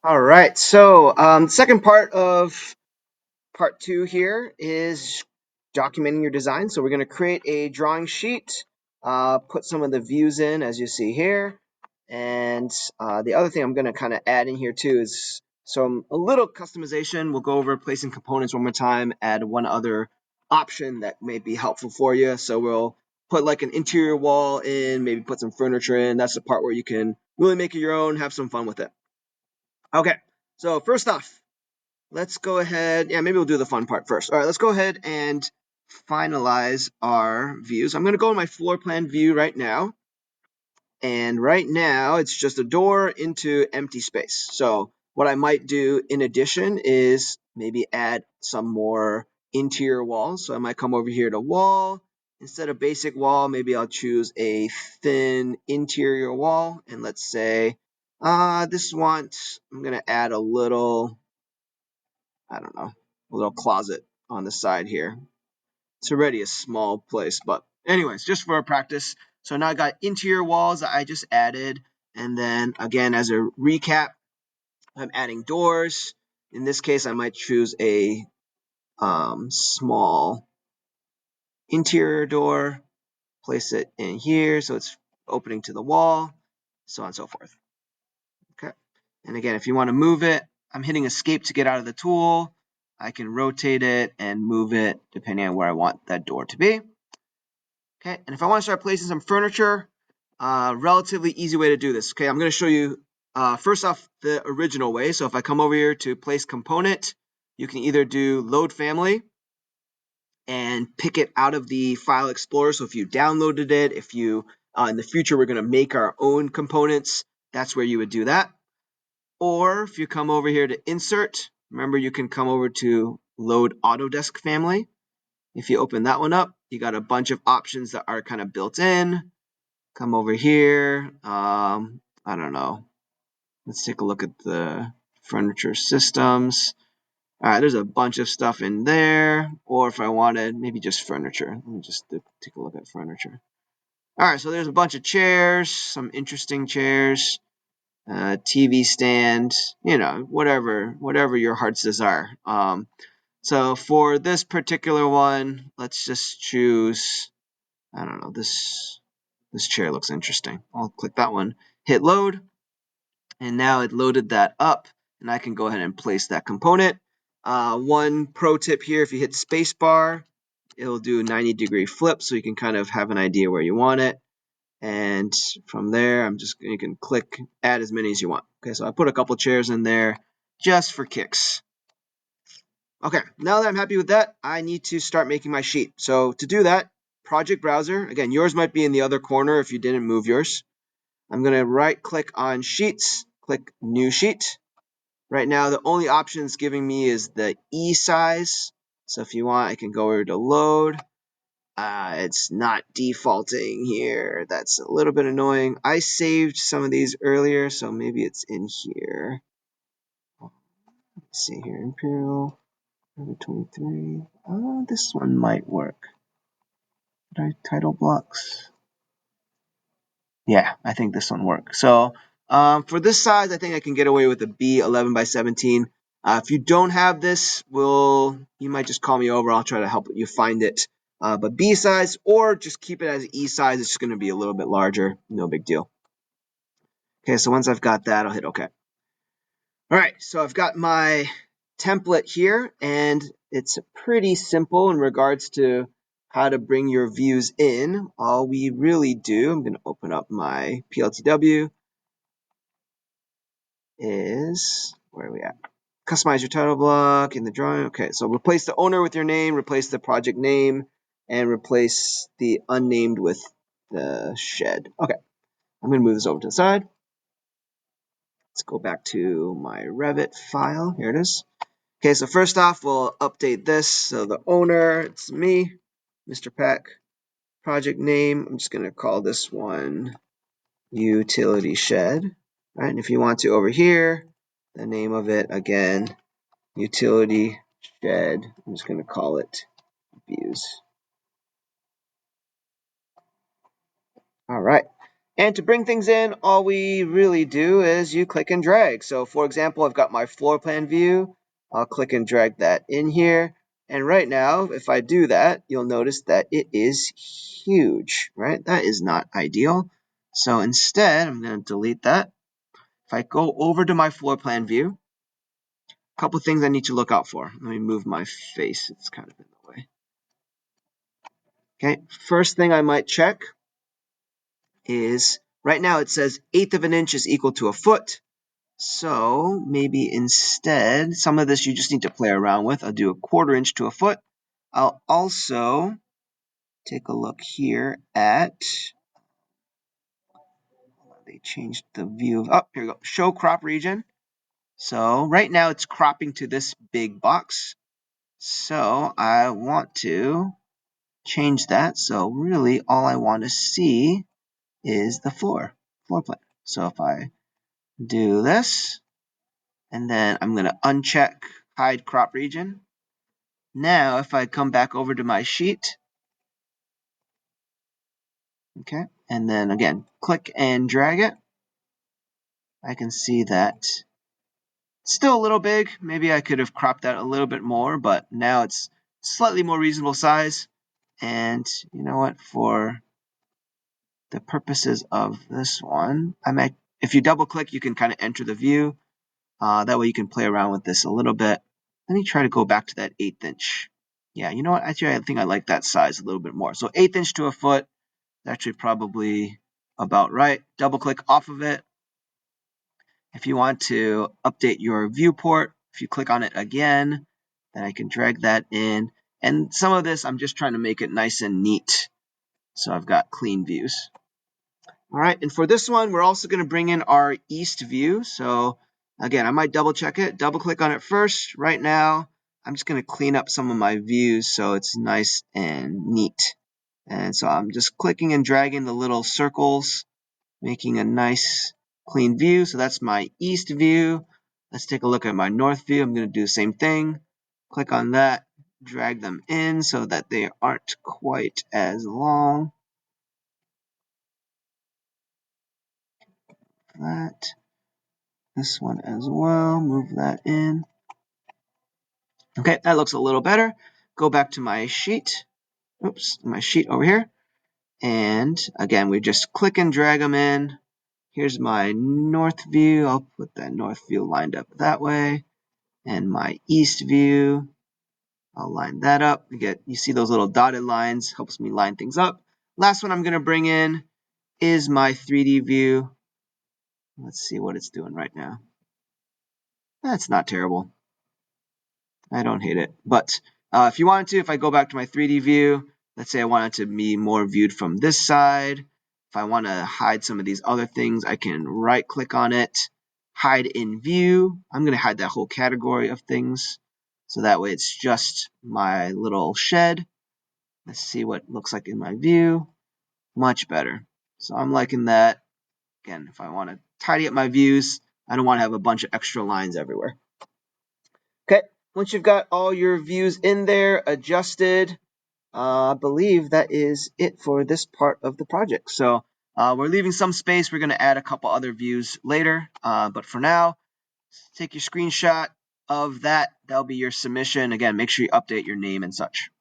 All right, so second part of part two here is documenting your design. So we're going to create a drawing sheet, put some of the views in as you see here. And the other thing I'm going to kind of add in here too is a little customization. We'll go over placing components one more time, add one other option that may be helpful for you. So we'll put like an interior wall in, maybe put some furniture in. That's the part where you can really make it your own, have some fun with it. Okay, so first off, let's go ahead. Yeah, maybe we'll do the fun part first. All right, let's go ahead and finalize our views. I'm going to go in my floor plan view right now. And right now, it's just a door into empty space. So what I might do in addition is maybe add some more interior walls. So I might come over here to wall. Instead of basic wall, maybe I'll choose a thin interior wall. And let's say I'm going to add a little, I don't know, a little closet on the side here. It's already a small place, but anyways, just for practice. So now I got interior walls that I just added. And then again, as a recap, I'm adding doors. In this case, I might choose a small interior door, place it in here so it's opening to the wall, so on and so forth. Okay. And again, if you want to move it, I'm hitting escape to get out of the tool. I can rotate it and move it depending on where I want that door to be. Okay, and if I want to start placing some furniture, relatively easy way to do this. Okay, I'm going to show you first off the original way. So if I come over here to place component, you can either do load family and pick it out of the file explorer. So if you downloaded it, if you in the future we're going to make our own components, that's where you would do that. Or if you come over here to insert, remember you can come over to load Autodesk family. If you open that one up, you got a bunch of options that are kind of built in. Come over here. I don't know. Let's take a look at the furniture systems. All right, there's a bunch of stuff in there. Or if I wanted maybe just furniture, let me just take a look at furniture. All right, so there's a bunch of chairs, some interesting chairs, TV stand, whatever your heart's desire. So for this particular one, let's just choose, I don't know, this chair looks interesting. I'll click that one, hit load, and now it loaded that up, and I can go ahead and place that component. One pro tip here, if you hit spacebar, it'll do a 90-degree flip, so you can kind of have an idea where you want it. And from there, you can click add as many as you want. Okay, so I put a couple chairs in there just for kicks. Okay, now that I'm happy with that, I need to start making my sheet. So to do that, project browser, again, yours might be in the other corner if you didn't move yours. I'm going to right click on sheets, click new sheet. Right now, the only option it's giving me is the E size. So if you want, I can go over to load. It's not defaulting here. That's a little bit annoying. I saved some of these earlier, so maybe it's in here. Let's see here, Imperial, 23. This one might work. Title blocks. Yeah, I think this one works. So for this size, I think I can get away with a B 11 by 17. If you don't have this, you might just call me over. I'll try to help you find it. But B size, or just keep it as E size. It's just going to be a little bit larger. No big deal. Okay, so once I've got that, I'll hit OK. All right, so I've got my template here, and it's pretty simple in regards to how to bring your views in. All we really do, I'm going to open up my PLTW, is, where are we at? Customize your title block in the drawing. Okay, so replace the owner with your name, replace the project name, and replace the unnamed with the shed. Okay, I'm going to move this over to the side. Let's go back to my Revit file. Here it is. Okay, so first off, we'll update this. So the owner, it's me, Mr. Peck. Project name, I'm just going to call this one Utility Shed. Right, and if you want to over here, the name of it, again, Utility Shed. I'm just going to call it Views. All right. And to bring things in, all we really do is you click and drag. So for example, I've got my floor plan view. I'll click and drag that in here. And right now, if I do that, you'll notice that it is huge, right? That is not ideal. So instead, I'm going to delete that. If I go over to my floor plan view, a couple things I need to look out for. Let me move my face. It's kind of in the way. Okay, first thing I might check is right now it says 1/8 of an inch is equal to a foot. So maybe instead, some of this you just need to play around with. I'll do a 1/4 inch to a foot. I'll also take a look here at, they changed the view of, oh, here we go, show crop region. So right now it's cropping to this big box. So I want to change that. So really all I want to see is the floor plan. So if I do this, and then I'm going to uncheck hide crop region. Now, if I come back over to my sheet, okay, and then again, click and drag it, I can see that it's still a little big. Maybe I could have cropped that a little bit more, but now it's slightly more reasonable size. And you know what, for the purposes of this one, if you double click, you can kind of enter the view. That way you can play around with this a little bit. Let me try to go back to that 1/8 inch. Yeah, you know what? Actually, I think I like that size a little bit more. So 1/8 inch to a foot is actually probably about right. Double click off of it. If you want to update your viewport, if you click on it again, then I can drag that in. And some of this, I'm just trying to make it nice and neat. So I've got clean views. All right, and for this one, we're also going to bring in our east view. So again, I might double check it, double click on it first. Right now, I'm just going to clean up some of my views so it's nice and neat. And so I'm just clicking and dragging the little circles, making a nice clean view. So that's my east view. Let's take a look at my north view. I'm going to do the same thing. Click on that, drag them in so that they aren't quite as long. That. This one as well, move that in. Okay, that looks a little better. Go back to my sheet. Oops, my sheet over here. And again, we just click and drag them in. Here's my north view. I'll put that north view lined up that way. And my east view, I'll line that up. You see those little dotted lines, helps me line things up. Last one I'm going to bring in is my 3D view. Let's see what it's doing right now. That's not terrible. I don't hate it. But if you wanted to, if I go back to my 3D view, let's say I wanted to be more viewed from this side. If I want to hide some of these other things, I can right click on it, hide in view. I'm going to hide that whole category of things. So that way it's just my little shed. Let's see what it looks like in my view. Much better. So I'm liking that. Again, if I want to tidy up my views, I don't want to have a bunch of extra lines everywhere. Okay, once you've got all your views in there, adjusted, I believe that is it for this part of the project. So we're leaving some space. We're going to add a couple other views later. But for now, take your screenshot of that. That'll be your submission. Again, make sure you update your name and such.